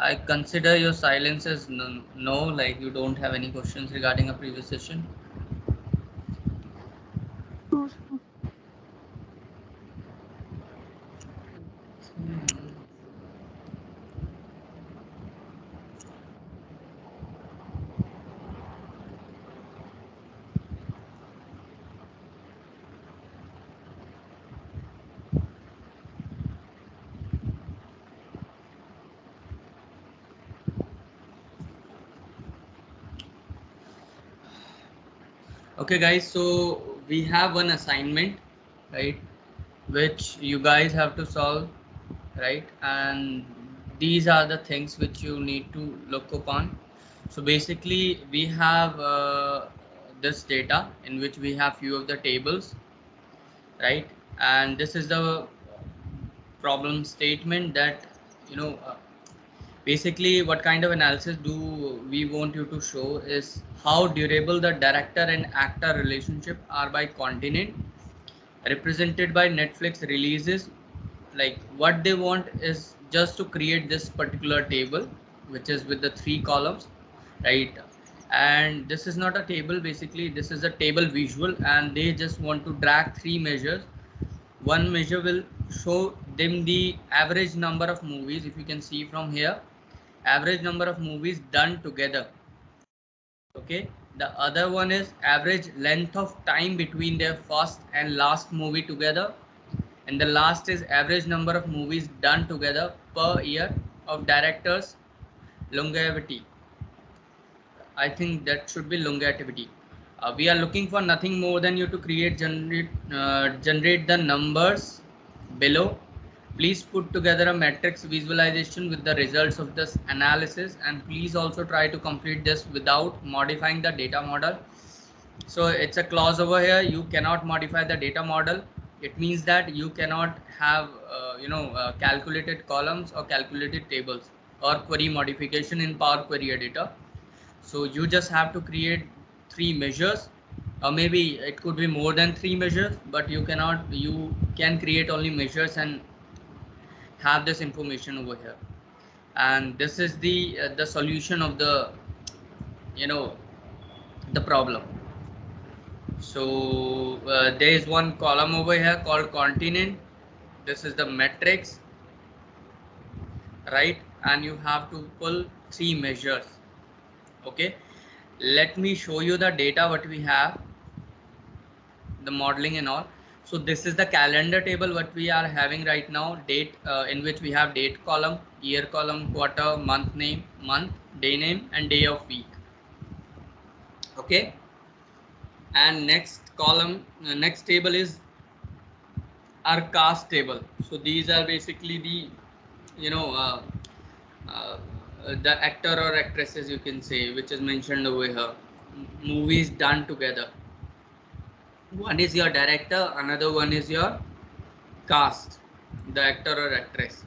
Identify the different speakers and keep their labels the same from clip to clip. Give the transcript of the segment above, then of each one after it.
Speaker 1: I consider your silence as no, like you don't have any questions regarding a previous session.
Speaker 2: No, sir.
Speaker 1: Okay, guys, so we have one assignment, right, which you guys have to solve, right? And these are the things which you need to look upon. So basically, we have this data in which we have few of the tables, right? And this is the problem statement that you know. Basically, what kind of analysis do we want you to show is how durable the director and actor relationship are by continent, represented by Netflix releases. Like what they want is just to create this particular table, which is with the three columns, right? And this is not a table, basically this is a table visual, and they just want to drag three measures. One measure will show them the average number of movies, if you can see from here, average number of movies done together. Okay, the other one is average length of time between their first and last movie together, and the last is average number of movies done together per year of directors longevity. I think that should be longevity. We are looking for nothing more than you to generate the numbers below. Please put together a matrix visualization with the results of this analysis, and please also try to complete this without modifying the data model. So it's a clause over here, you cannot modify the data model. It means that you cannot have calculated columns or calculated tables or query modification in Power Query Editor. So you just have to create three measures, or maybe it could be more than three measures, but you can create only measures and have this information over here. And this is the solution of you know the problem. So there is one column over here called continent. This is the matrix, right? And you have to pull three measures. Okay, let me show you the data what we have, the modeling and all. So this is the calendar table what we are having right now. Date, in which we have date column, year column, quarter, month name, month, day name, and day of week. Okay, and next column, next table is our cast table. So these are basically the you know uh, the actor or actresses, you can say, which is mentioned over here. Movies done together. One is your director, another one is your cast, the actor or actress.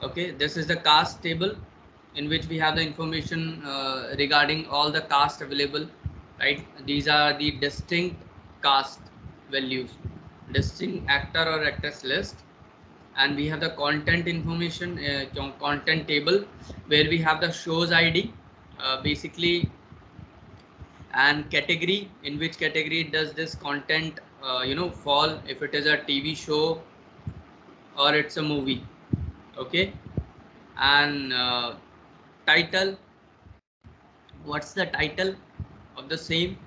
Speaker 1: Okay, this is the cast table in which we have the information regarding all the cast available, right? These are the distinct cast values, distinct actor or actress list. And we have the content information, content table, where we have the shows ID, basically, and category, in which category does this content fall, if it is a TV show or it's a movie. Okay, and title, what's the title of the same.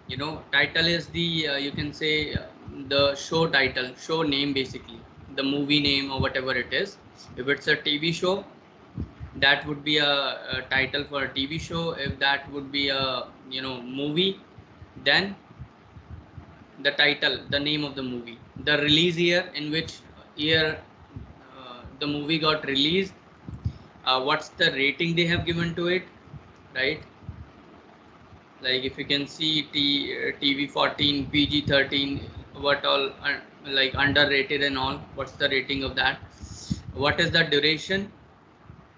Speaker 1: Title is the you can say the show title, show name, basically the movie name or whatever it is. If it's a TV show, that would be a title for a TV show. If that would be a movie, then the title, the name of the movie, the release year, in which year the movie got released, what's the rating they have given to it, right? Like if you can see TV 14, PG 13, what all like underrated and all, what's the rating of that? What is the duration?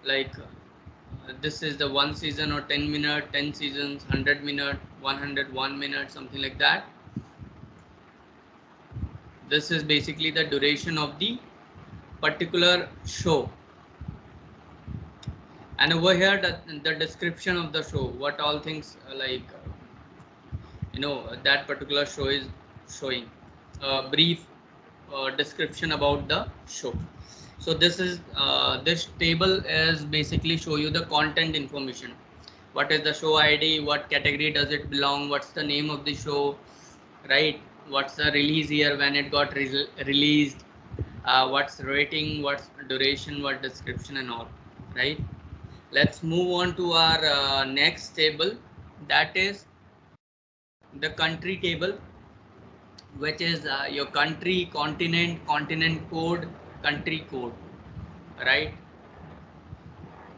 Speaker 1: Like this is the one season or 10 minute, 10 seasons, 100 minute, 101 minute, something like that. This is basically the duration of the particular show. And over here the description of the show, what all things that particular show is showing, a brief description about the show. So this table is basically show you the content information. What is the show ID, what category does it belong, what's the name of the show, right? What's the release year, when it got released, what's rating, what's duration, what description and all, right? Let's move on to our next table, that is the country table, which is your country, continent code, country code, right?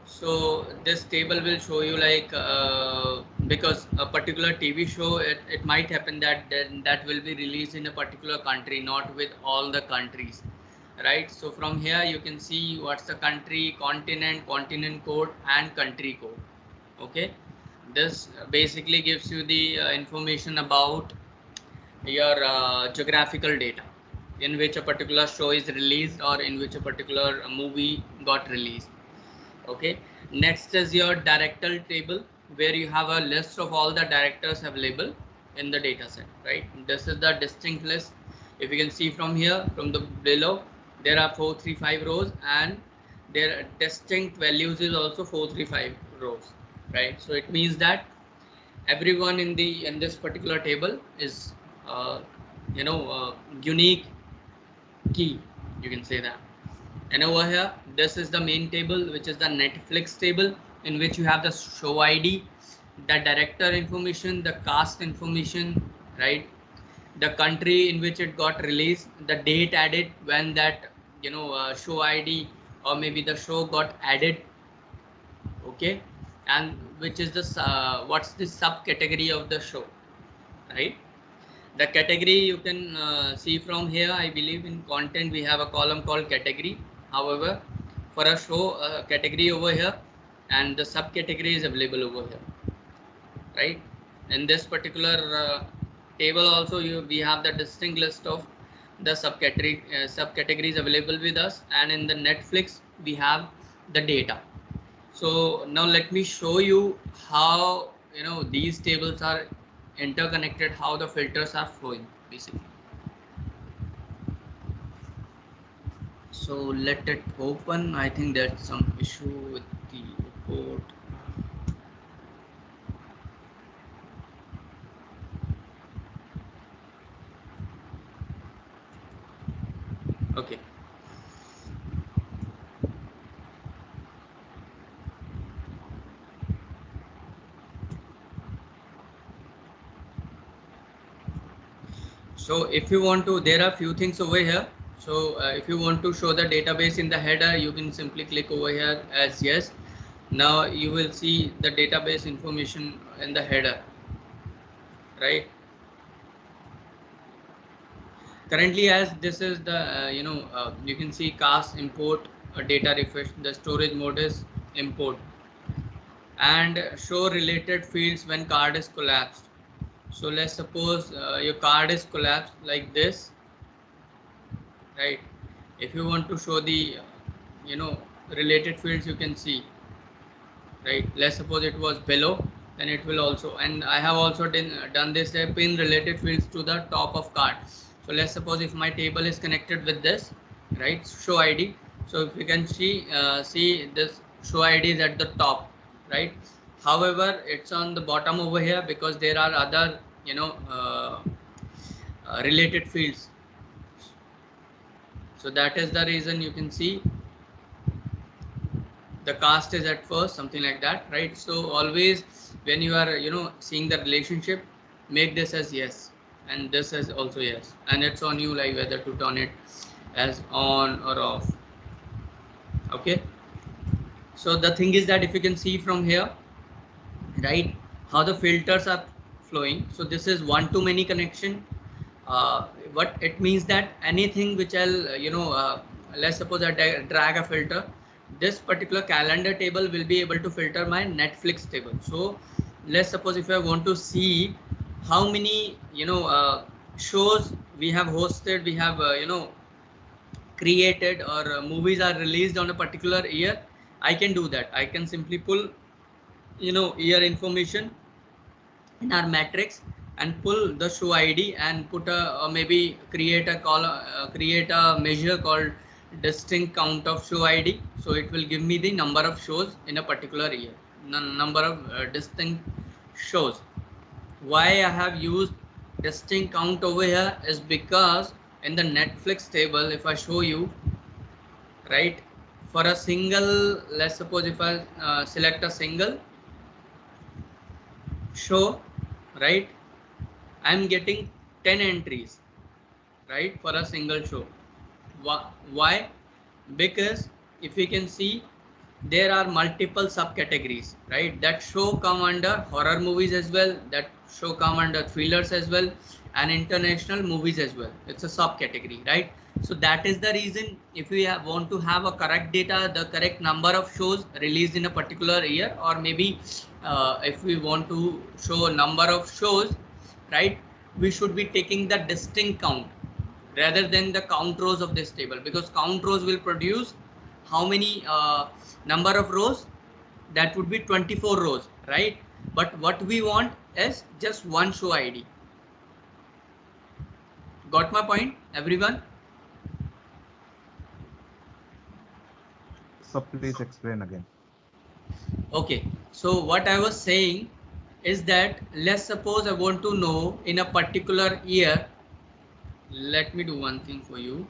Speaker 1: So this table will show you because a particular TV show, it might happen that that will be released in a particular country, not with all the countries, right? So from here you can see what's the country, continent code and country code. Okay, this basically gives you the information about your geographical data, in which a particular show is released or in which a particular movie got released. Okay, next is your director table, where you have a list of all the directors available in the data set, right? This is the distinct list. If you can see from here, from the below, there are 435 rows, and their distinct values is also 435 rows, right? So it means that everyone in this particular table is uh, unique key, you can say that. And over here, this is the main table, which is the Netflix table, in which you have the show ID, the director information, the cast information, right? The country in which it got released, the date added when that show ID or maybe the show got added. Okay, and which is the what's the subcategory of the show, right? The category you can see from here. I believe in content we have a column called category. However, for a show, category over here, and the subcategory is available over here, right? In this particular table also, we have the distinct list of the subcategories available with us, and in the Netflix we have the data. So now let me show you how these tables are interconnected, how the filters are flowing basically. So let it open. I think there's some issue with the report. Okay. So if you want to, there are few things over here. So if you want to show the database in the header, you can simply click over here as yes. Now you will see the database information in the header, right? Currently, as this is the you can see cast, import, data refresh, the storage mode is import, and show related fields when card is collapsed. So let's suppose your card is collapsed like this, right? If you want to show the related fields, you can see, right? Let's suppose it was below, then it will also, and I have also done this pin related fields to the top of card. So let's suppose if my table is connected with this, right, show ID. So if you can see this show ID is at the top, right? However, it's on the bottom over here because there are other related fields. So that is the reason you can see the cast is at first, something like that, right? So always when you are seeing the relationship, make this as yes, and this is also yes, and it's on you, like whether to turn it as on or off. Okay, so the thing is that if you can see from here, right, how the filters are flowing. So this is one to many connection. What it means that anything which I'll let's suppose I drag a filter, this particular calendar table will be able to filter my Netflix table. So let's suppose if I want to see how many shows we have hosted, we have created, or movies are released on a particular year, I can do that. I can simply pull, year information in our matrix and pull the show ID and put maybe create a create a measure called distinct count of show ID. So it will give me the number of shows in a particular year, number of distinct shows. Why I have used distinct count over here is because in the Netflix table, if I show you, right, for a single, let's suppose if I select a single show, right, I'm getting 10 entries, right, for a single show. Why? Because if you can see, there are multiple subcategories, right, that show come under horror movies as well, that show come under thrillers as well, and international movies as well. It's a subcategory, right? So that is the reason, if we want to have a correct data, the correct number of shows released in a particular year, or maybe if we want to show a number of shows, right, we should be taking the distinct count rather than the count rows of this table, because count rows will produce how many number of rows, that would be 24 rows, right? But what we want is just one show ID. Got my point, everyone?
Speaker 2: So please explain again.
Speaker 1: Okay, so what I was saying is that, let's suppose I want to know in a particular year. Let me do one thing for you.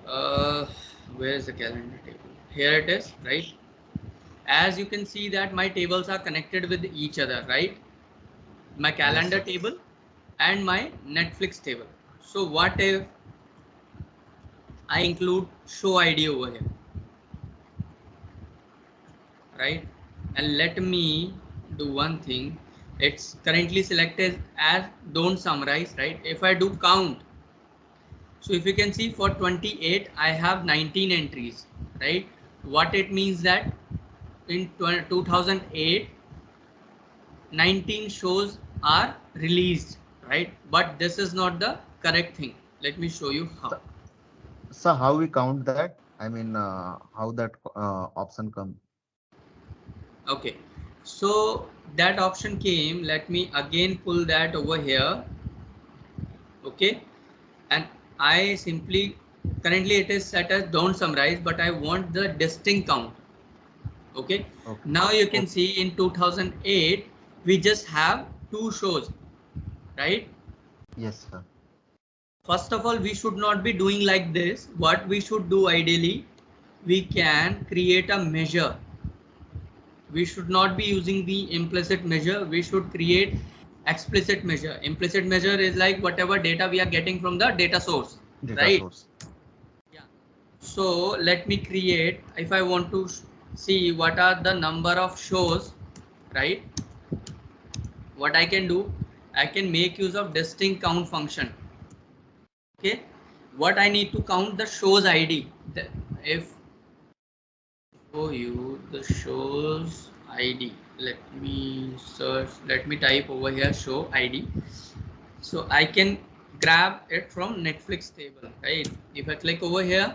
Speaker 1: Where is the calendar table? Here it is, right? As you can see that my tables are connected with each other, right? My
Speaker 2: Yes,
Speaker 1: calendar
Speaker 2: sir.
Speaker 1: table and my Netflix table. So what if I include show ID over here, right? And let me do one thing. It's currently selected as don't summarize, right? If I do count, so if you can see for 28, I have 19 entries, right? What it means that in 2008, 19 shows are released, right? But this is not the correct thing. Let me show you how.
Speaker 2: So, so how we count that? I mean, how that option come?
Speaker 1: Okay, so that option came. Let me again pull that over here. Okay, and I simply, currently it is set as don't summarize, but I want the distinct count. Okay,
Speaker 2: Okay.
Speaker 1: now you can
Speaker 2: Okay.
Speaker 1: see in 2008 we just have two shows, right?
Speaker 2: Yes, sir.
Speaker 1: First of all, we should not be doing like this. What we should do ideally, we can create a measure. We should not be using the implicit measure. We should create explicit measure. Implicit measure is like whatever data we are getting from the data source,
Speaker 2: Data
Speaker 1: right?
Speaker 2: source.
Speaker 1: Yeah. So let me create, if I want to see what are the number of shows, right? What I can do, I can make use of distinct count function. Okay. What I need to count the shows ID. If show you the shows ID, let me search, let me type over here show ID. So I can grab it from Netflix table, right? If I click over here,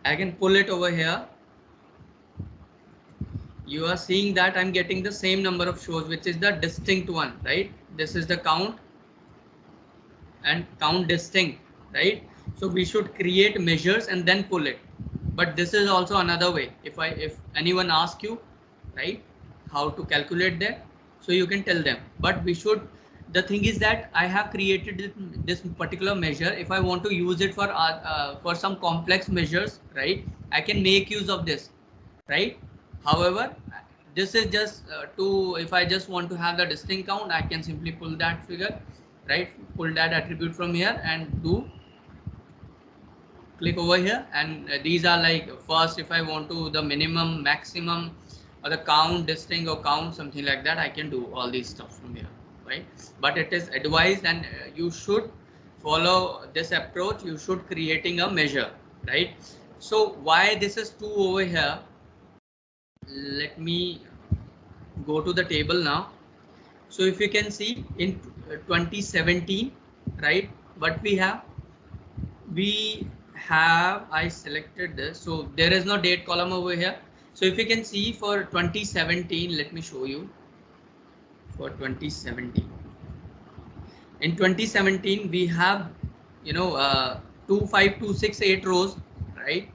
Speaker 1: I can pull it over here. You are seeing that I'm getting the same number of shows, which is the distinct one, right? This is the count and count distinct, right? So we should create measures and then pull it. But this is also another way. If anyone asks you, right, how to calculate that, so you can tell them. But we should, the thing is that I have created this particular measure. If I want to use it for some complex measures, right, I can make use of this, right? However, this is just if I just want to have the distinct count, I can simply pull that figure, right? Pull that attribute from here and do click over here, and these are like, first if I want to the minimum, maximum, or the count, distinct or count, something like that, I can do all these stuff from here, right? But it is advised, and you should follow this approach. You should creating a measure, right? So why this is 2 over here, let me go to the table now. So if you can see in 2017, right, what we have have I selected this? So there is no date column over here. So if you can see for 2017, let me show you for 2017. In 2017, we have, 2, 5, 2, 6, 8 rows, right?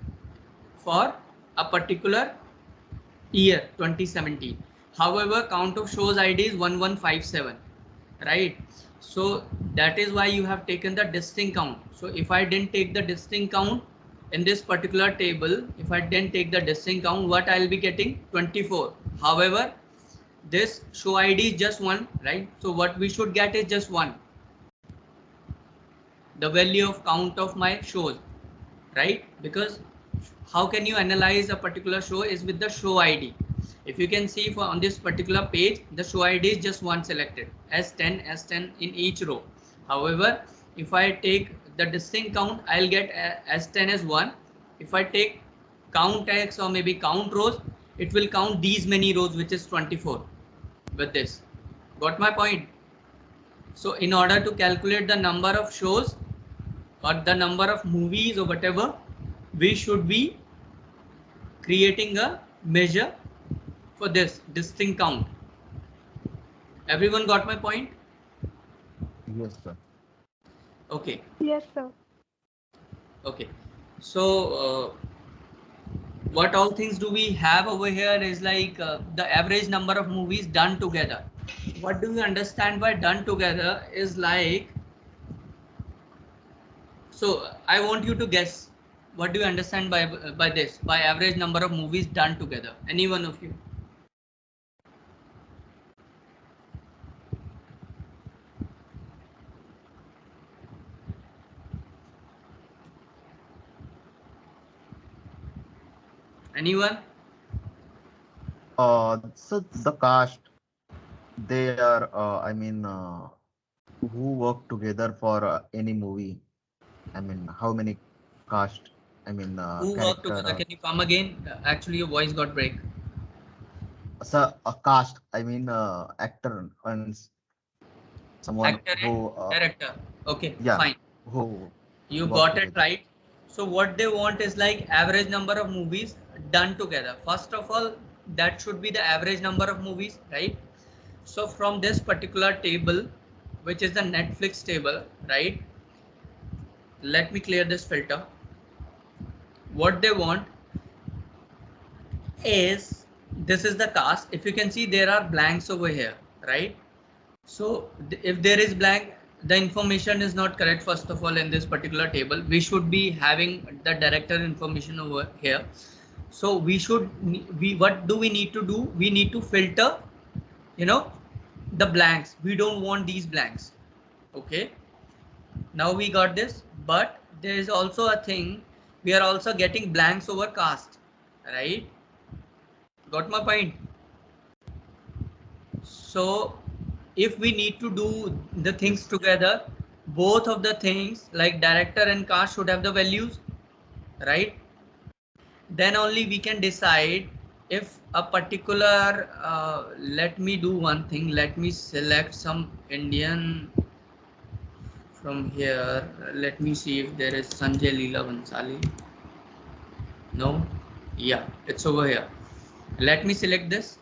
Speaker 1: For a particular year 2017. However, count of shows ID is 1157, right? So that is why you have taken the distinct count. So if I didn't take the distinct count in this particular table, if I didn't take the distinct count, what I'll be getting? 24. However, this show ID is just one, right? So what we should get is just one, the value of count of my shows, right? Because how can you analyze a particular show is with the show ID. If you can see for on this particular page, the show ID is just one selected, S10, S10 in each row. However, if I take the distinct count, I'll get S10 as 1. If I take count X or maybe count rows, it will count these many rows, which is 24 with this. Got my point? So in order to calculate the number of shows or the number of movies or whatever, we should be creating a measure for this distinct count. Everyone got my point?
Speaker 2: Yes, sir.
Speaker 1: Okay.
Speaker 3: Yes, sir.
Speaker 1: Okay. So what all things do we have over here is like the average number of movies done together. What do you understand by done together is like, so I want you to guess, what do you understand by this, by average number of movies done together? Any one of you? Anyone?
Speaker 2: So the cast, they are, who work together for any movie. I mean, how many cast?
Speaker 1: Who work
Speaker 2: Character.
Speaker 1: together? Can you come again? Actually, your voice got break.
Speaker 2: So a cast. Actor and someone
Speaker 1: Actor and
Speaker 2: who,
Speaker 1: director. Okay,
Speaker 2: yeah,
Speaker 1: fine.
Speaker 2: who
Speaker 1: You
Speaker 2: work
Speaker 1: got it
Speaker 2: together.
Speaker 1: right. So what they want is like average number of movies done together. First of all, that should be the average number of movies, right? So from this particular table, which is the Netflix table, right? Let me clear this filter. What they want is, this is the cast. If you can see, there are blanks over here, right? So if there is blank, the information is not correct. First of all, in this particular table, we should be having the director information over here. So what do we need to do? We need to filter, the blanks. We don't want these blanks. Okay. Now we got this, but there is also a thing. We are also getting blanks over cast, right? Got my point? So if we need to do the things
Speaker 2: Yes.
Speaker 1: together, both of the things like director and cast should have the values, right? Then only we can decide if a particular, let me do one thing. Let me select some Indian from here. Let me see if there is Sanjay Leela Bhansali. No? Yeah, it's over here. Let me select this.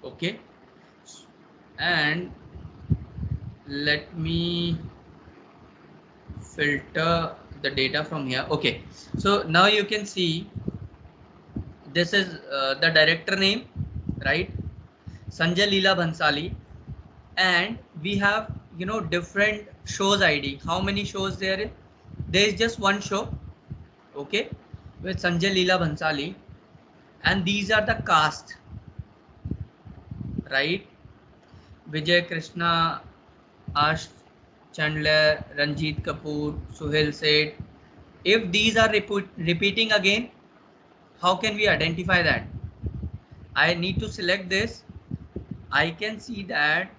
Speaker 1: Okay. And let me filter the data from here. Okay, so now you can see this is the director name, right? Sanjay Leela Bhansali. And we have, different shows ID. How many shows there is? There is just one show, okay, with Sanjay Leela Bhansali. And these are the cast, right? Vijay Krishna, Ash Chandler, Ranjit Kapoor, Suhail Seth. If these are repeating again, how can we identify that? I need to select this. I can see that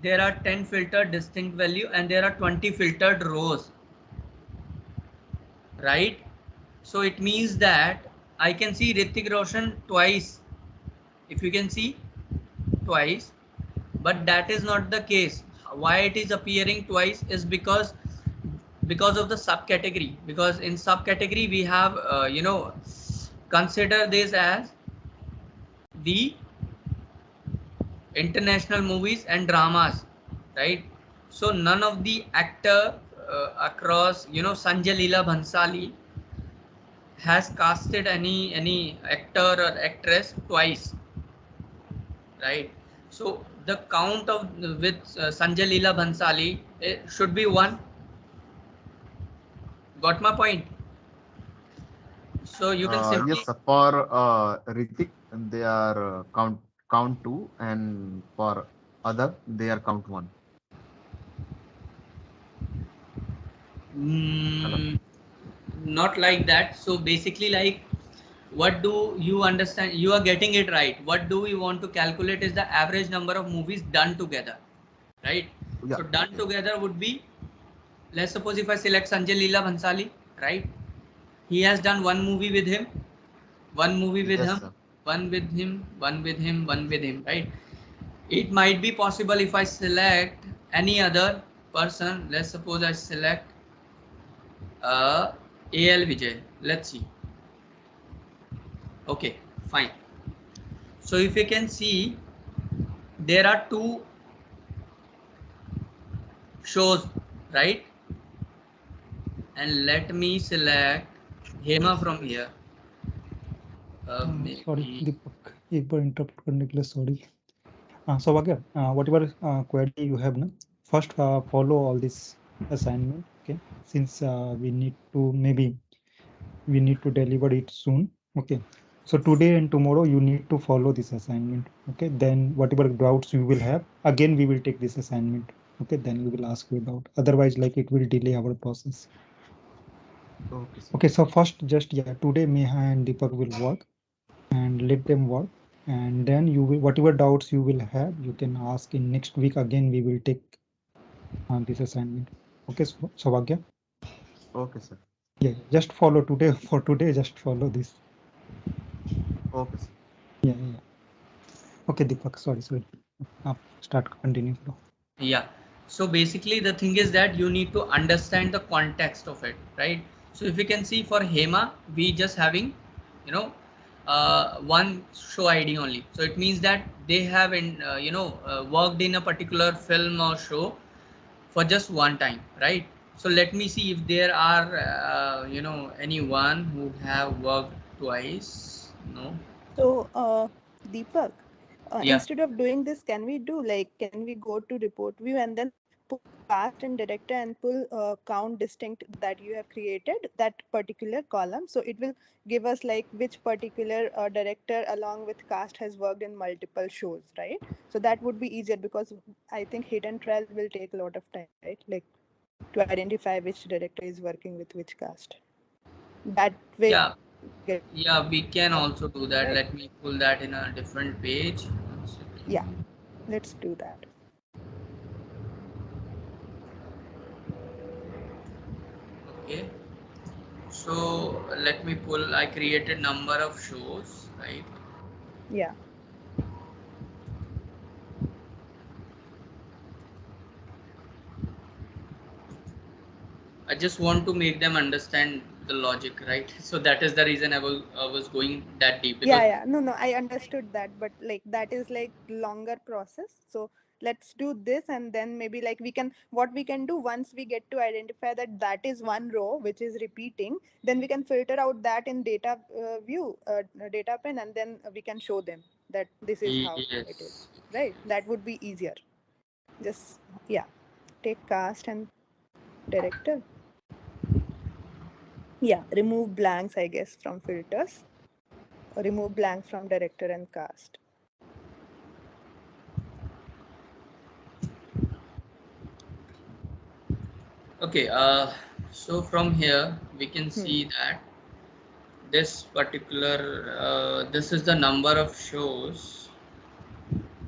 Speaker 1: there are 10 filtered distinct value and there are 20 filtered rows, right? So it means that I can see Hrithik Roshan twice, if you can see twice, but that is not the case. Why it is appearing twice is because because of the subcategory, because in subcategory we have consider this as the international movies and dramas, right? So none of the actor across Sanjay Leela Bhansali has casted any actor or actress twice, right? So the count of with Sanjay Leela Bhansali should be one. Got my point? So you can simply,
Speaker 2: Yes, sir. For Ritik, they are count two, and for other, they are count one. Hello.
Speaker 1: mm, not like that. So basically, like, what do you understand? You are getting it right. What do we want to calculate is the average number of movies done together, right?
Speaker 2: Yeah.
Speaker 1: So done
Speaker 2: Yeah.
Speaker 1: together would be, let's suppose if I select Sanjay Leela Bhansali, right? He has done one movie with him, one movie with
Speaker 2: Yes,
Speaker 1: him,
Speaker 2: sir.
Speaker 1: one with him, one with him, one with him, right? It might be possible if I select any other person. Let's suppose I select AL Vijay. Let's see. Okay, fine. So if you can see, there are two shows, right? And let me select Hema from here.
Speaker 3: Sorry,
Speaker 1: Maybe.
Speaker 3: Deepak, एक बार interrupt करने के लिए sorry. Saubhagya, whatever query you have now, first follow all this assignment, okay? Since we need to deliver it soon, okay? So today and tomorrow you need to follow this assignment, okay? Then whatever doubts you will have, again we will take this assignment, okay? Then we will ask you about. Otherwise, like it will delay our process.
Speaker 2: Okay, sir.
Speaker 3: Okay, so first just today Neha and Deepak will work and let them work, and then you will, whatever doubts you will have, you can ask in next week. Again we will take this assignment, okay? So Saubhagya,
Speaker 2: Okay, sir.
Speaker 3: yeah, just follow today. For today, just follow this.
Speaker 2: Okay, sir.
Speaker 3: Yeah. Okay, Deepak, sorry. Start, continue.
Speaker 1: Yeah. So basically the thing is that you need to understand the context of it, right? So if you can see for Hema, we just having, you know, one show ID only. So it means that they have worked in a particular film or show for just one time, right? So let me see if there are, anyone who have worked twice. No.
Speaker 4: So, Deepak,
Speaker 1: Yeah.
Speaker 4: instead of doing this, can we do like, can we go to report view and then pull cast and director and pull count distinct that you have created that particular column? So it will give us like which particular director along with cast has worked in multiple shows, right? So that would be easier because I think hidden trail will take a lot of time, right? Like to identify which director is working with which cast. That way,
Speaker 1: Yeah.
Speaker 4: get
Speaker 1: Yeah, we can also do that.
Speaker 4: right.
Speaker 1: Let me pull that in a different page. One
Speaker 4: Yeah,
Speaker 1: second.
Speaker 4: let's do that.
Speaker 1: Okay. So let me pull. I created number of shows, right?
Speaker 4: Yeah.
Speaker 1: I just want to make them understand the logic, right? So that is the reason I was going that deep, because
Speaker 4: Yeah. No, no, I understood that, but like that is like longer process. So let's do this and then maybe like we can, what we can do once we get to identify that that is one row which is repeating, then we can filter out that in data view, data pane, and then we can show them that this is how it is,
Speaker 1: yes.
Speaker 4: right? That would be easier. Just, yeah, take cast and director. Yeah, remove blanks, I guess, from filters. Remove blanks from director and cast.
Speaker 1: Okay. So from here we can
Speaker 4: Hmm.
Speaker 1: see that this particular this is the number of shows.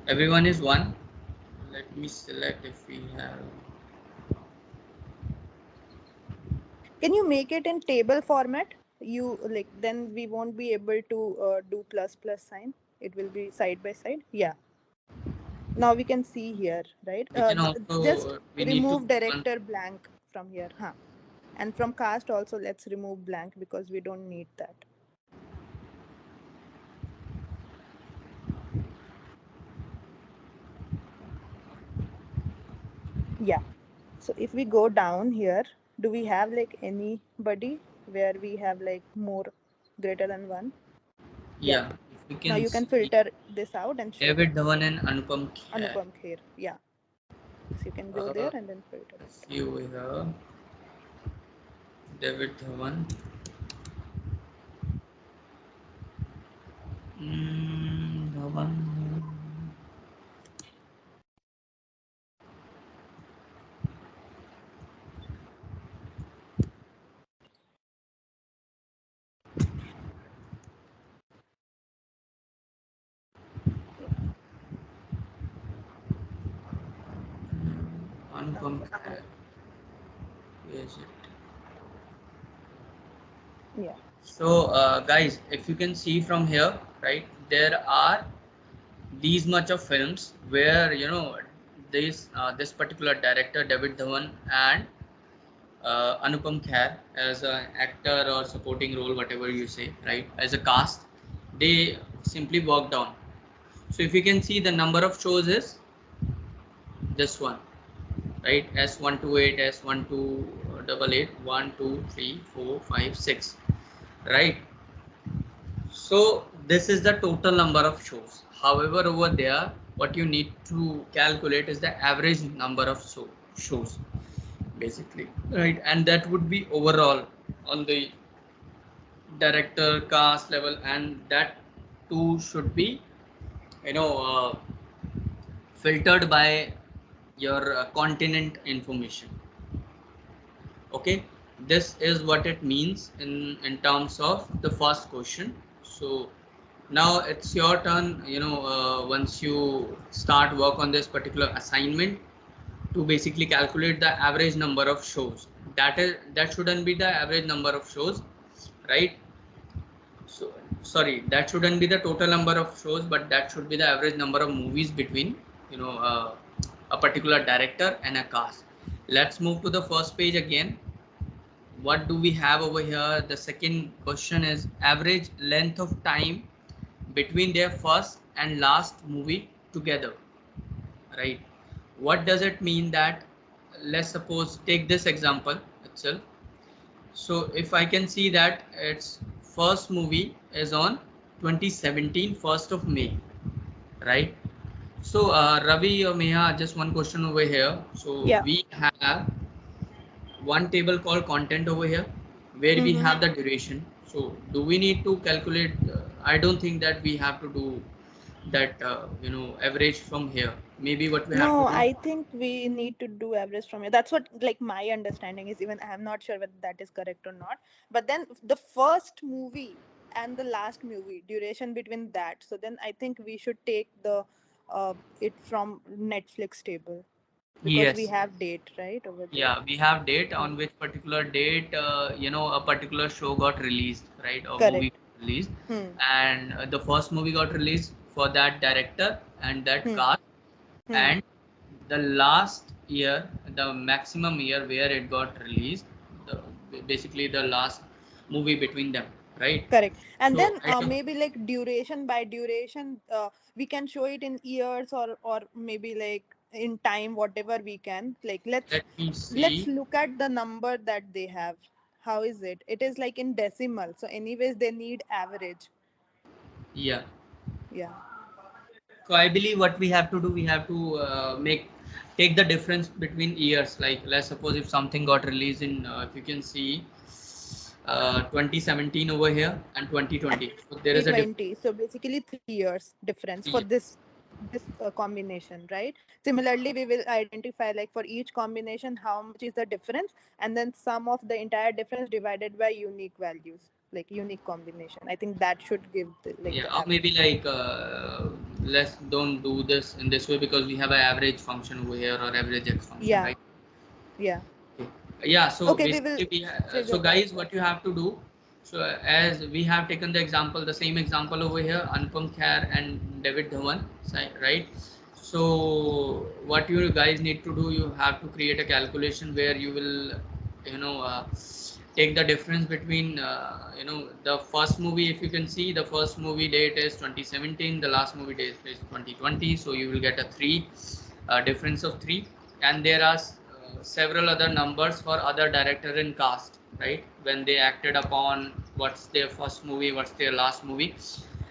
Speaker 1: Everyone is one. Let me select if we have.
Speaker 4: Can you make it in table format? You like, then we won't be able to do plus plus sign. It will be side by side. Yeah. Now we can see here, right?
Speaker 1: We can
Speaker 4: Just
Speaker 1: also we need to
Speaker 4: remove
Speaker 1: put one.
Speaker 4: director blank from here. Huh. And from cast also, let's remove blank because we don't need that. Yeah. So if we go down here, do we have like anybody where we have like more greater than one? Yeah.
Speaker 1: Yeah, if we
Speaker 4: Now
Speaker 1: can
Speaker 4: you can
Speaker 1: see
Speaker 4: filter this out and show
Speaker 1: David
Speaker 4: that.
Speaker 1: Dhawan and Anupam Kher.
Speaker 4: Anupam Kher. Yeah. So you can go there and then filter it.
Speaker 1: See over here, David Dhawan. Dhawan. Anupam Kher. Where is it?
Speaker 4: Yeah.
Speaker 1: So, guys, if you can see from here, right, there are these much of films where this particular director David Dhawan and Anupam Kher as an actor or supporting role, whatever you say, right, as a cast, they simply worked on. So if you can see, the number of shows is this one, right? S128, S1288, 1, 2, 3, 4, 5, 6, right? So this is the total number of shows. However, over there, what you need to calculate is the average number of shows, basically, right? And that would be overall on the director cast level, and that too should be, you know, filtered by your continent information. Okay, this is what it means in terms of the first question. So now it's your turn, once you start work on this particular assignment, to basically calculate the average number of shows. That shouldn't be the average number of shows, right? So sorry, that shouldn't be the total number of shows, but that should be the average number of movies between, a particular director and a cast. Let's move to the first page again. What do we have over here? The second question is average length of time between their first and last movie together, right? What does it mean? That, let's suppose, take this example itself. So if I can see that its first movie is on 2017 1st of May, right? So Ravi or Meha, just one question over here. So
Speaker 4: Yeah.
Speaker 1: we have one table called content over here, where we have the duration. So do we need to calculate? I don't think that we have to do that, average from here. Maybe what we have to
Speaker 4: No,
Speaker 1: do.
Speaker 4: I think we need to do average from here. That's what like my understanding is. Even I'm not sure whether that is correct or not. But then the first movie and the last movie duration between that. So then I think we should take the it from Netflix table because we
Speaker 1: Yes.
Speaker 4: have date right over there.
Speaker 1: Yeah, we have date on
Speaker 4: Hmm.
Speaker 1: which particular date, a particular show got released, right? Or movie
Speaker 4: Correct.
Speaker 1: got released,
Speaker 4: Hmm.
Speaker 1: and the first movie got released for that director and that
Speaker 4: Hmm.
Speaker 1: cast,
Speaker 4: Hmm.
Speaker 1: and the last year, the maximum year where it got released, the, basically the last movie between them, right?
Speaker 4: Correct. And
Speaker 1: So
Speaker 4: then
Speaker 1: I don't.
Speaker 4: maybe like duration by duration, we can show it in years or maybe like in time, whatever we can. Like
Speaker 1: Let me
Speaker 4: let's
Speaker 1: see.
Speaker 4: look at the number that they have. How is it? It is like in decimal. So anyways, they need average.
Speaker 1: Yeah.
Speaker 4: Yeah.
Speaker 1: So I believe what we have to do, we have to take the difference between years. Like, let's suppose if something got released in, if you can see, 2017 over here and 2020. So there is a difference.
Speaker 4: 2020. So basically 3 years difference for
Speaker 1: Yeah.
Speaker 4: this combination, right? Similarly, we will identify like for each combination how much is the difference, and then sum of the entire difference divided by unique values, like unique combination. I think that should give
Speaker 1: Yeah,
Speaker 4: the
Speaker 1: or maybe
Speaker 4: average.
Speaker 1: like, let's don't do this in this way because we have an average function over here, or average x function,
Speaker 4: Yeah.
Speaker 1: right?
Speaker 4: Yeah.
Speaker 1: Okay. Yeah, so
Speaker 4: Okay, we will
Speaker 1: basically so
Speaker 4: figure that
Speaker 1: guys,
Speaker 4: out.
Speaker 1: what you have to do, so as we have taken the example, the same example over here, Anupam Kher and David Dhawan, right? So what you guys need to do, you have to create a calculation where you will take the difference between the first movie. If you can see, the first movie date is 2017, the last movie date is 2020, so you will get a three difference of three. And there are several other numbers for other director and cast, right, when they acted upon what's their first movie, what's their last movie,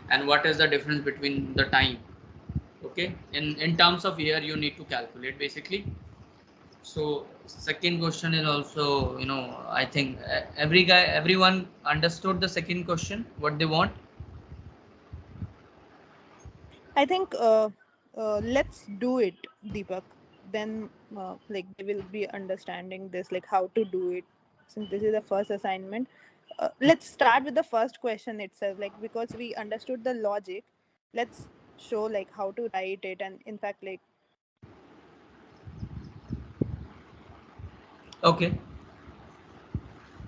Speaker 1: and what is the difference between the time. Okay, in terms of year you need to calculate basically. So second question is also, I think everyone understood the second question, what they want.
Speaker 4: I think let's do it, Deepak. Then like they will be understanding this, like how to do it. Since this is the first assignment, let's start with the first question itself. Like because we understood the logic, let's show like how to write it, and in fact like
Speaker 1: Okay,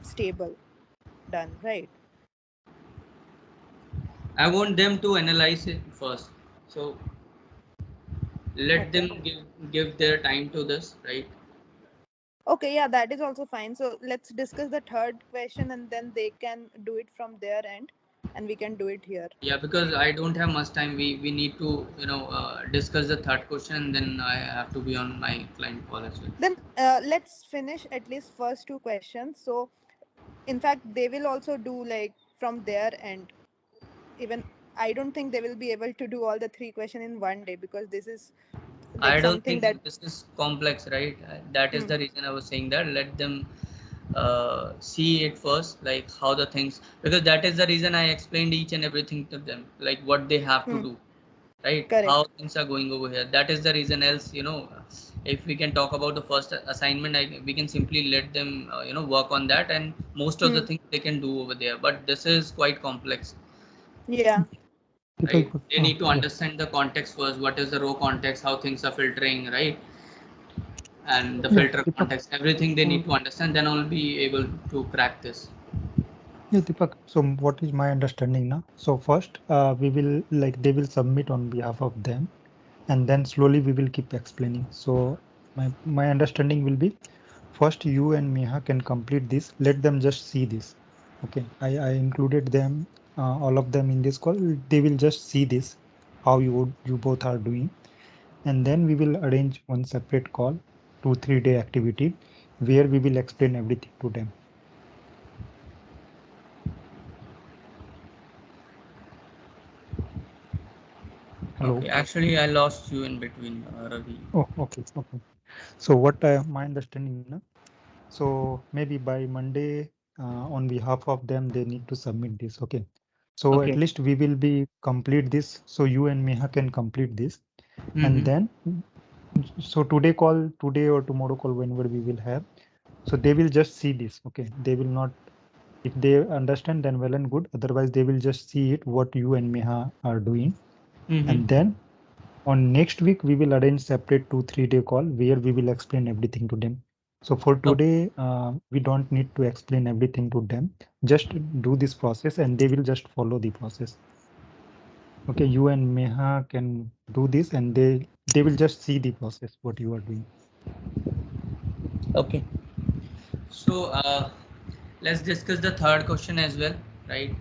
Speaker 4: stable, done, right?
Speaker 1: I want them to analyze it first. So let
Speaker 4: Okay.
Speaker 1: them give their time to this, right?
Speaker 4: Okay, yeah, that is also fine. So let's discuss the third question, and then they can do it from their end, and we can do it here.
Speaker 1: Yeah, because I don't have much time. We need to discuss the third question, then I have to be on my client call as well.
Speaker 4: Then let's finish at least first two questions. So in fact they will also do like from their end. Even I don't think they will be able to do all the three questions in one day, because this is like
Speaker 1: I don't
Speaker 4: something that
Speaker 1: think this is complex, right? That is
Speaker 4: hmm,
Speaker 1: the reason I was saying that let them see it first, like how the things, because that is the reason I explained each and everything to them, like what they have to
Speaker 4: hmm,
Speaker 1: do, right? How
Speaker 4: correct.
Speaker 1: things are going over here. That is the reason. Else, if we can talk about the first assignment, we can simply let them, work on that, and most of the
Speaker 4: Hmm,
Speaker 1: things they can do over there. But this is quite complex,
Speaker 4: yeah.
Speaker 1: right?
Speaker 3: Deepak,
Speaker 1: They need to
Speaker 3: yeah.
Speaker 1: understand the context first. What is the row context? How things are filtering, right? And the
Speaker 3: Yeah,
Speaker 1: filter
Speaker 3: Deepak.
Speaker 1: context, everything they need to understand. Then I'll be able to crack this.
Speaker 3: Yeah, Deepak. So what is my understanding now? So first, we will like they will submit on behalf of them, and then slowly we will keep explaining. So my understanding will be first you and Meha can complete this. Let them just see this. Okay, I included them, all of them in this call. They will just see this, how you both are doing, and then we will arrange one separate call, 2-3 day activity, where we will explain everything to them.
Speaker 1: Okay,
Speaker 3: Hello.
Speaker 1: actually I lost you in between, Ravi.
Speaker 3: Oh, okay, okay. So what my understanding now? So maybe by Monday, on behalf of them, they need to submit this. Okay. So at
Speaker 1: Okay.
Speaker 3: least we will be complete this. So you and Meha can complete this. And
Speaker 1: Mm-hmm.
Speaker 3: then, so today or tomorrow call, whenever we will have. So they will just see this. Okay. They will not, if they understand, then well and good. Otherwise, they will just see it, what you and Meha are doing. And
Speaker 1: Mm-hmm.
Speaker 3: then on next week, we will arrange separate 2-3 day call where we will explain everything to them. So for
Speaker 1: Okay.
Speaker 3: today, we don't need to explain everything to them. Just do this process and they will just follow the process. Okay, you and Meha can do this and they will just see the process, what you are doing.
Speaker 1: Okay. So let's discuss the third question as well, right?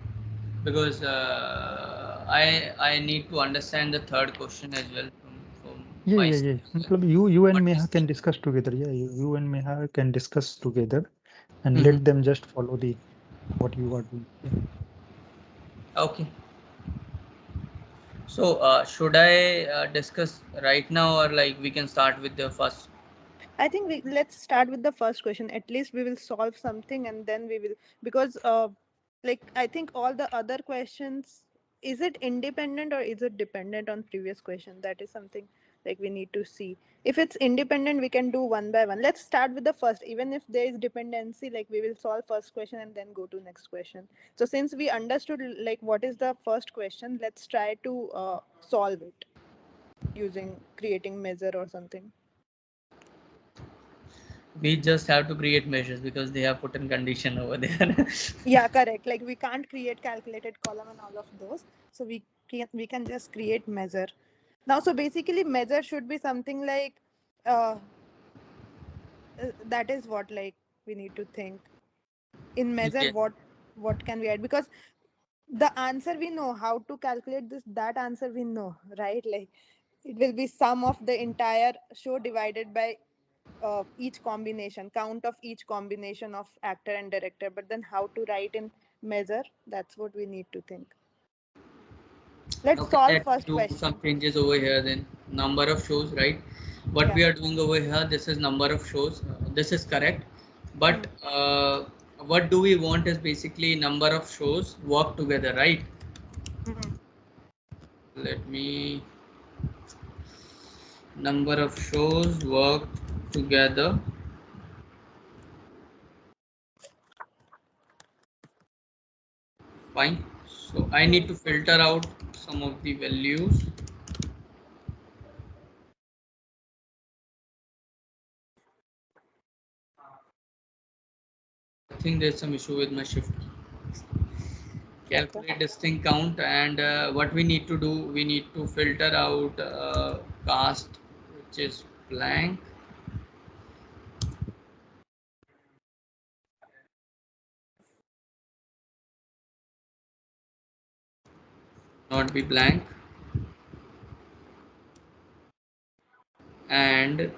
Speaker 1: Because I need to understand the third question as well from
Speaker 3: Yeah,
Speaker 1: my
Speaker 3: yeah,
Speaker 1: side
Speaker 3: yeah.
Speaker 1: as well.
Speaker 3: You and
Speaker 1: What is
Speaker 3: Meha
Speaker 1: the
Speaker 3: can discuss together. Yeah, you and Meha can discuss together and
Speaker 1: mm-hmm.
Speaker 3: let them just follow the what you are doing. Yeah.
Speaker 1: Okay. So should I discuss right now, or like we can start with the first?
Speaker 4: I think let's start with the first question. At least we will solve something, and then we will, because like I think all the other questions, is it independent or is it dependent on previous question? That is something like we need to see. If it's independent, we can do one by one. Let's start with the first. Even if there is dependency, like we will solve first question and then go to next question. So since we understood like what is the first question, let's try to solve it using creating measure or something.
Speaker 1: We just have to create measures because they have put in condition over there.
Speaker 4: Yeah, correct. Like we can't create calculated column and all of those, so we can just create measure now. So basically measure should be something like uh, that is what, like we need to think. In measure,
Speaker 1: Yeah.
Speaker 4: what can we add? Because the answer we know, how to calculate this, that answer we know, right? Like it will be sum of the entire show divided by each combination, count of each combination of actor and director. But then how to write in measure, that's what we need to think. Let's
Speaker 1: Okay,
Speaker 4: solve
Speaker 1: let's
Speaker 4: first
Speaker 1: do some
Speaker 4: question.
Speaker 1: changes over here then. Number of shows, right? What
Speaker 4: Yeah.
Speaker 1: we are doing over here, this is number of shows. This is correct. But what do we want is basically number of shows work together, right?
Speaker 4: Mhm.
Speaker 1: Let me, number of shows work together. Fine. So I need to filter out some of the values. I think there's some issue with my shift key.
Speaker 4: Okay.
Speaker 1: Calculate distinct count, and what we need to do, we need to filter out cast, which is blank, not be blank, and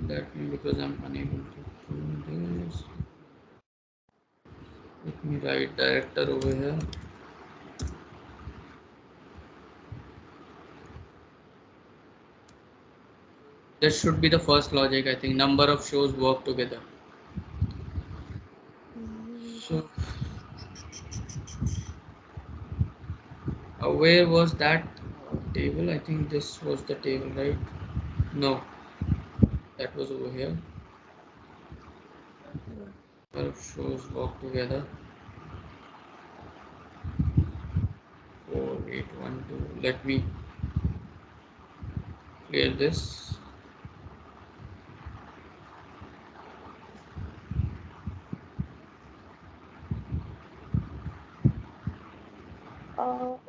Speaker 1: let me, because I'm unable to do this, let me write director over here. This should be the first logic. I think number of shows work together. So where was that table? I think this was the table, right? No, that was over here. Number of shows work together. 4812. Let me clear this.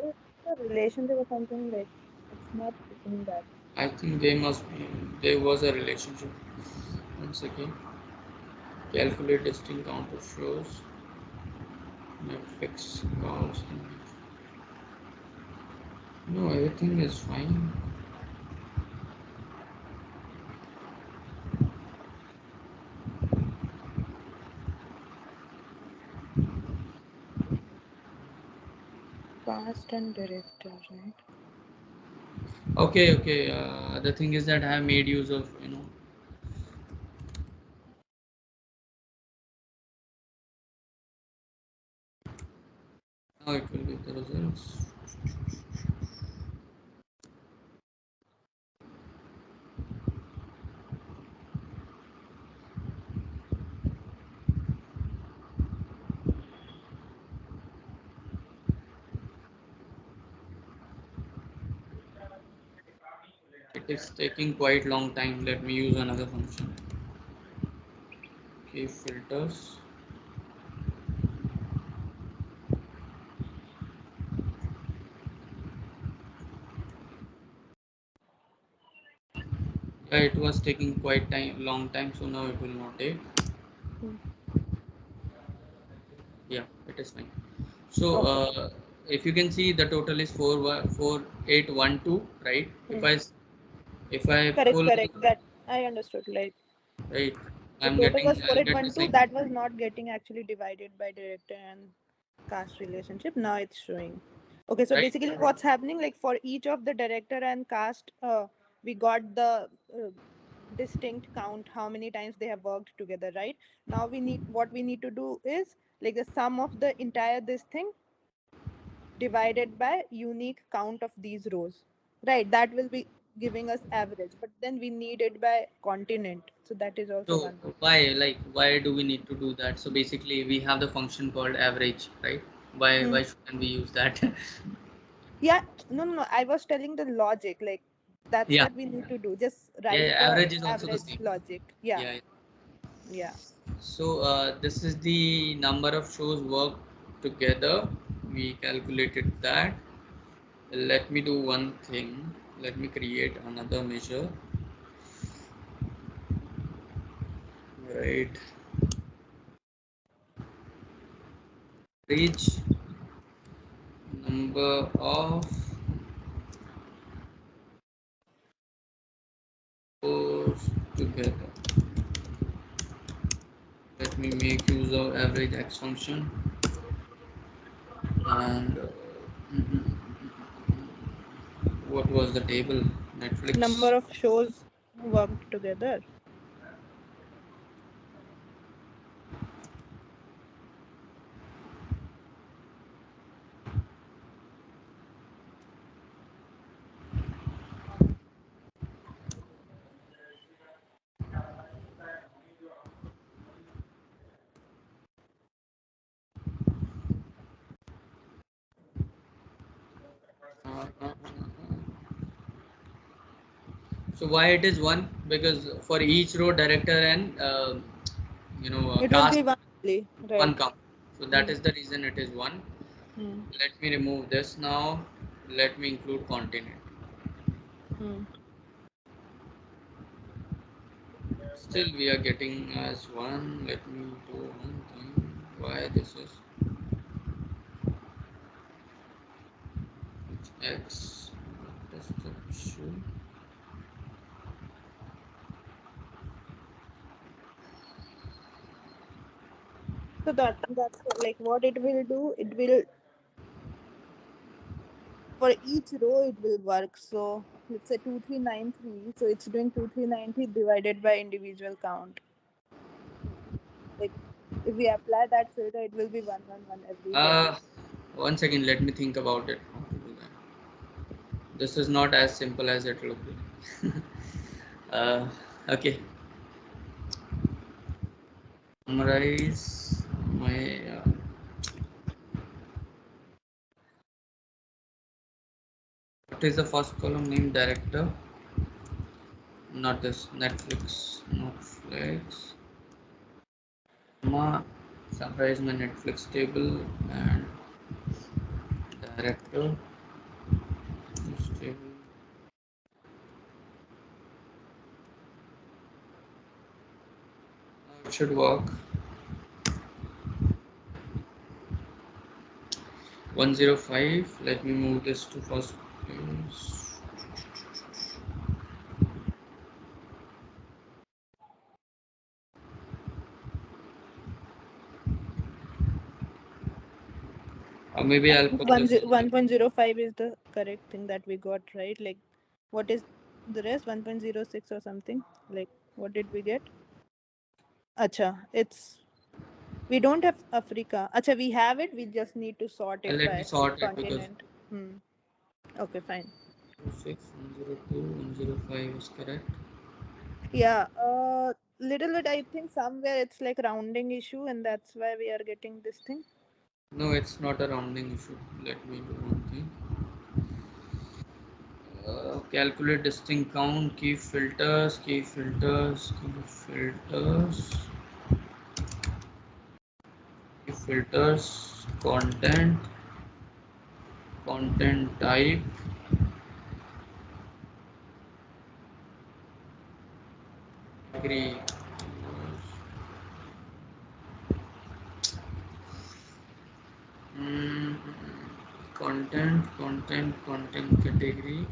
Speaker 4: Is the relationship or something, like it's not in that.
Speaker 1: I think they must be, there was a relationship. Once again, calculate distinct count of shows. Netflix calls. No, everything is fine.
Speaker 4: Cast and director, right?
Speaker 1: Okay, okay. The thing is that I have made use of, now it will be the results. It is taking quite long time. Let me use another function. Okay, filters. It was taking quite long time, so now it will not take.
Speaker 4: Hmm.
Speaker 1: Yeah, it is fine. So
Speaker 4: Okay.
Speaker 1: if you can see, the total is 4812, right?
Speaker 4: Hmm.
Speaker 1: If I
Speaker 4: Correct,
Speaker 1: pull,
Speaker 4: correct. That I understood. Like
Speaker 1: right,
Speaker 4: the total was
Speaker 1: I'll get the
Speaker 4: 4812.
Speaker 1: same.
Speaker 4: That was not getting actually divided by director and cast relationship. Now it's showing. Okay, so
Speaker 1: Right.
Speaker 4: basically what's happening, like for each of the director and cast, we got the distinct count, how many times they have worked together, right? Now we need, what we need to do is like the sum of the entire this thing divided by unique count of these rows, right? That will be giving us average, but then we need it by continent, so that is also
Speaker 1: So
Speaker 4: one.
Speaker 1: why do we need to do that? So basically, we have the function called average, right?
Speaker 4: Hmm.
Speaker 1: Why shouldn't we use that?
Speaker 4: Yeah, no, no, no. I was telling the logic, like that's
Speaker 1: Yeah,
Speaker 4: what we need to do. Just
Speaker 1: yeah,
Speaker 4: write
Speaker 1: yeah,
Speaker 4: the
Speaker 1: average is also the
Speaker 4: average
Speaker 1: same.
Speaker 4: logic. Yeah,
Speaker 1: Yeah.
Speaker 4: yeah.
Speaker 1: So this is the number of shows work together. We calculated that. Let me do one thing. Let me create another measure. Right. Reach number of rows together. Let me make use of average x function and what was the table? Netflix.
Speaker 4: Number of shows worked together.
Speaker 1: So why it is one? Because for each row, director and
Speaker 4: It will
Speaker 1: cast
Speaker 4: be one only,
Speaker 1: one
Speaker 4: right?
Speaker 1: count. So that is the reason it is one.
Speaker 4: Hmm.
Speaker 1: Let me remove this now. Let me include continent.
Speaker 4: Hmm.
Speaker 1: Still we are getting as one. Let me do one thing. Why this is x? What does that show?
Speaker 4: So that's like what it will do. It will, for each row it will work. So let's say 2393. So it's doing 2390 divided by individual count. Like if we apply that filter, it will be 111 everywhere.
Speaker 1: 1 second. Let me think about it. How to do that? This is not as simple as it looks. Okay. Summarize my what is the first column name? Director. Not this. Netflix. Summarize my Netflix table and director. This table. Now it should work. 105. Let me move this to first page. Or maybe I'll put this.
Speaker 4: 1.05 is the correct thing that we got, right? Like what is the rest? 1.06 or something? Like what did we get? Acha, it's we don't have Africa. Acha, we have it. We just need to sort it
Speaker 1: Let me
Speaker 4: by
Speaker 1: sort it because
Speaker 4: continent. Okay, fine.
Speaker 1: 106, 102, 105 is correct.
Speaker 4: Yeah, little bit. I think somewhere it's like rounding issue, and that's why we are getting this thing.
Speaker 1: No, it's not a rounding issue. Let me do one thing. Calculate distinct count, key filters, content, content type, agree. Mm, content category,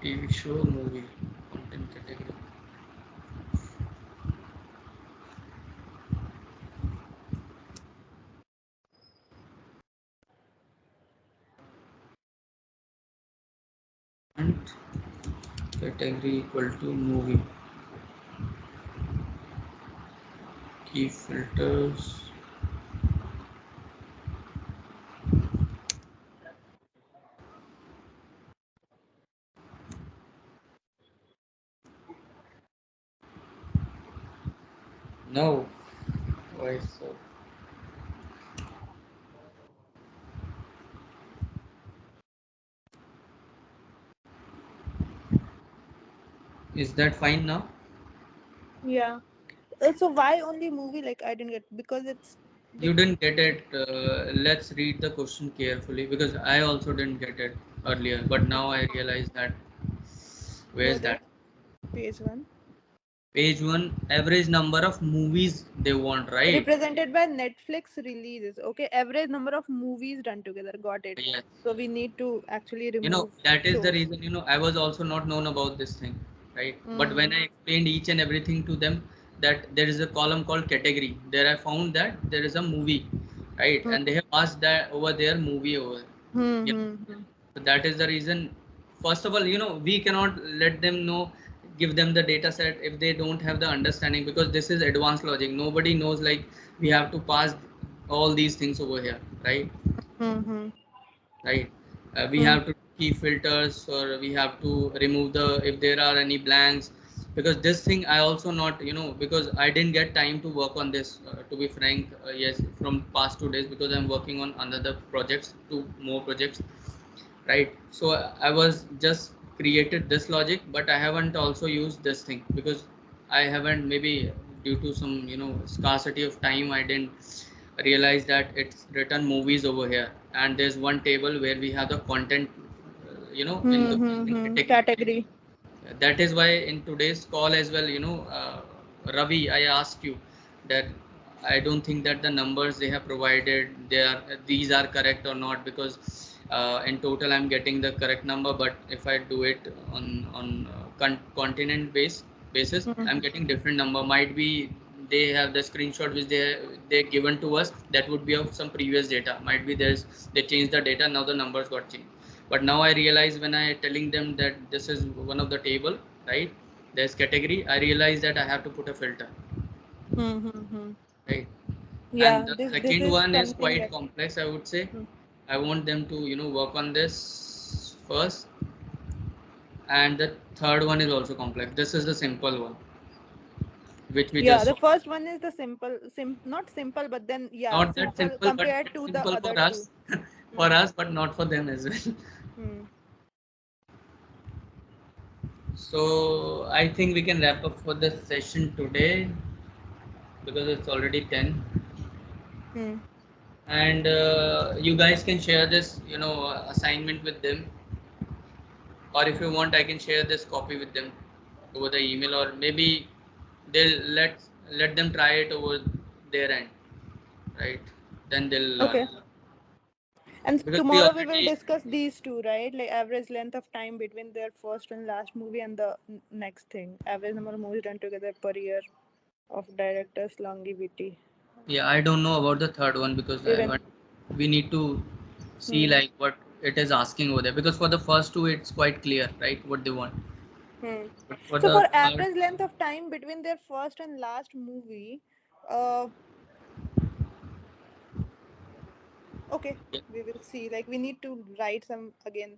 Speaker 1: TV show, movie, content category. And category equal to movie. Key filters. No. Why so? Is that fine now?
Speaker 4: Yeah. So why only movie? Like I didn't get, because it's
Speaker 1: You didn't get it. Let's read the question carefully because I also didn't get it earlier, but now I realize that.
Speaker 4: Go
Speaker 1: Where's
Speaker 4: there,
Speaker 1: that?
Speaker 4: page 1.
Speaker 1: Page one, average number of movies they want, right?
Speaker 4: Represented by Netflix releases. Okay, average number of movies done together. Got it.
Speaker 1: Yes.
Speaker 4: So we need to actually
Speaker 1: You know,
Speaker 4: remove
Speaker 1: that is the
Speaker 4: shows.
Speaker 1: reason, I was also not known about this thing, right? But when I
Speaker 4: Mm-hmm.
Speaker 1: explained each and everything to them, that there is a column called category, there I found that there is a movie, right? And they have asked that over there, movie over. Yeah.
Speaker 4: Mm-hmm.
Speaker 1: So that is the reason. First of all, we cannot let them know, give them the data set if they don't have the understanding, because this is advanced logic. Nobody knows, like, we have to pass all these things over here, right?
Speaker 4: Mm-hmm.
Speaker 1: Right. We have to key filters, or we have to remove the if there are any blanks, because this thing I also not, because I didn't get time to work on this, to be frank. Yes, from past 2 days, because I'm working on another projects, two more projects, right? So I was just created this logic, but I haven't also used this thing because I haven't, maybe due to some, scarcity of time, I didn't realize that it's written movies over here, and there's one table where we have the content, in the content
Speaker 4: Mm-hmm.
Speaker 1: category.
Speaker 4: Category.
Speaker 1: That is why in today's call as well, Ravi, I asked you that I don't think that the numbers they have provided, these are correct or not, because in total I'm getting the correct number, but if I do it on continent basis, I'm
Speaker 4: Mm-hmm.
Speaker 1: getting different number. Might be they have the screenshot which they given to us, that would be of some previous data. Might be they changed the data, now the numbers got changed. But now I realize, when I telling them that this is one of the table, right, there's category, I realize that I have to put a filter,
Speaker 4: Mm-hmm.
Speaker 1: right? And
Speaker 4: Yeah,
Speaker 1: the
Speaker 4: this
Speaker 1: second
Speaker 4: is
Speaker 1: one is
Speaker 4: something
Speaker 1: quite
Speaker 4: that.
Speaker 1: complex, I would say.
Speaker 4: Mm.
Speaker 1: I want them to, work on this first. And the third one is also complex. This is the simple one, which we
Speaker 4: Yeah,
Speaker 1: just
Speaker 4: the
Speaker 1: saw.
Speaker 4: first one is the simple, not simple, but then yeah,
Speaker 1: Not that
Speaker 4: simple
Speaker 1: simple, but
Speaker 4: compared
Speaker 1: bit
Speaker 4: to the
Speaker 1: simple for
Speaker 4: other two.
Speaker 1: us, for
Speaker 4: Hmm.
Speaker 1: us, but not for them as well.
Speaker 4: Hmm.
Speaker 1: So I think we can wrap up for the session today, because it's already 10.
Speaker 4: Hmm.
Speaker 1: And you guys can share this, assignment with them, or if you want, I can share this copy with them over the email, or maybe they'll let them try it over their end, right? Then they'll learn,
Speaker 4: Okay. And
Speaker 1: because we
Speaker 4: tomorrow we will
Speaker 1: already.
Speaker 4: discuss these two, right? Like average length of time between their first and last movie, and the next thing, average number of movies done together per year of director's longevity.
Speaker 1: Yeah, I don't know about the third one, because
Speaker 4: Even.
Speaker 1: we need to see,
Speaker 4: Hmm.
Speaker 1: like, what it is asking over there, because for the first two it's quite clear, right, what they want.
Speaker 4: Hmm.
Speaker 1: But for
Speaker 4: So
Speaker 1: the
Speaker 4: for
Speaker 1: third.
Speaker 4: average length of time between their first and last movie, uh, okay, we will see. Like we need to write some again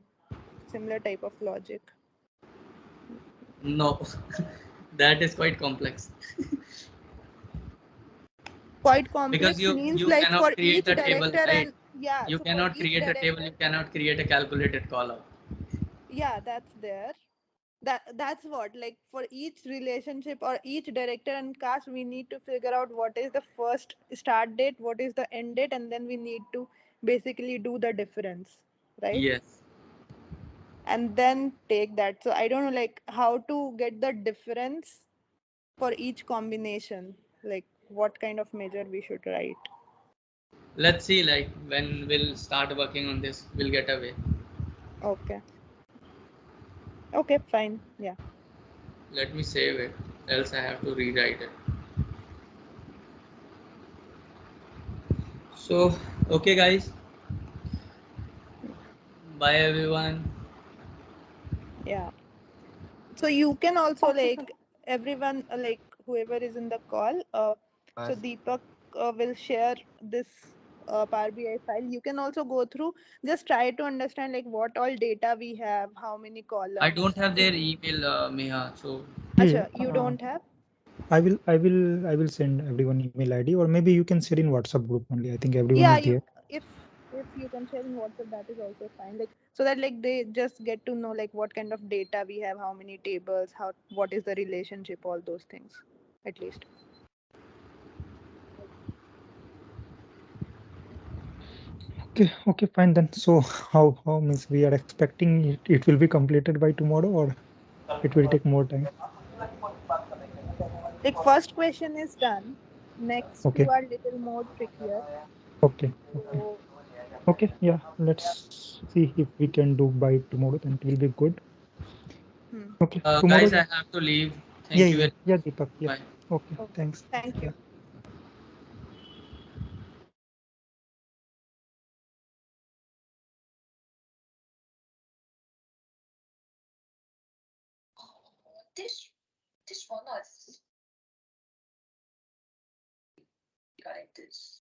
Speaker 4: similar type of logic.
Speaker 1: No. That is quite complex.
Speaker 4: Quite
Speaker 1: Because
Speaker 4: complex
Speaker 1: you
Speaker 4: means
Speaker 1: you
Speaker 4: like
Speaker 1: cannot
Speaker 4: for
Speaker 1: create
Speaker 4: each
Speaker 1: a table,
Speaker 4: director,
Speaker 1: right?
Speaker 4: and yeah,
Speaker 1: You
Speaker 4: so for
Speaker 1: cannot
Speaker 4: each
Speaker 1: create a table,
Speaker 4: director,
Speaker 1: you cannot create a calculated column.
Speaker 4: yeah, that's there. That's what, like for each relationship or each director and cast, we need to figure out what is the first start date, what is the end date, and then we need to basically do the difference, right?
Speaker 1: Yes.
Speaker 4: And then take that. So I don't know like how to get the difference for each combination, like what kind of measure we should write.
Speaker 1: Let's see, like, when we'll start working on this, we'll get away.
Speaker 4: Okay. Okay, fine. Yeah.
Speaker 1: Let me save it, else I have to rewrite it. So, okay, guys. Bye, everyone.
Speaker 4: Yeah. So you can also like everyone like whoever is in the call, so
Speaker 2: Bye.
Speaker 4: Deepak will share this Power BI file. You can also go through, just try to understand like what all data we have, how many
Speaker 1: I
Speaker 4: columns.
Speaker 1: don't have their email, Meha. So,
Speaker 3: Yeah,
Speaker 4: Acha, you don't have.
Speaker 3: I will send everyone email ID, or maybe you can share in WhatsApp group only. I think everyone
Speaker 4: Yeah,
Speaker 3: is
Speaker 4: you,
Speaker 3: there.
Speaker 4: if you can share in WhatsApp, that is also fine, like so that like they just get to know like what kind of data we have, how many tables, how, what is the relationship, all those things at least.
Speaker 3: Okay, fine then. So how means we are expecting it will be completed by tomorrow, or it will take more time?
Speaker 4: Like first question is done. Next
Speaker 3: Okay,
Speaker 4: two are little more trickier.
Speaker 3: okay,
Speaker 4: So
Speaker 3: okay. Yeah, let's see if we can do by tomorrow. Then it will be good.
Speaker 4: hmm.
Speaker 3: Okay, tomorrow.
Speaker 1: Guys, I have to leave.
Speaker 3: Yeah,
Speaker 1: Thank you
Speaker 3: yeah,
Speaker 1: very
Speaker 3: yeah, Deepak. Yeah.
Speaker 1: much. Bye.
Speaker 3: Okay,
Speaker 4: Okay.
Speaker 3: thanks.
Speaker 4: Thank you.
Speaker 3: Yeah.
Speaker 5: This one is like this.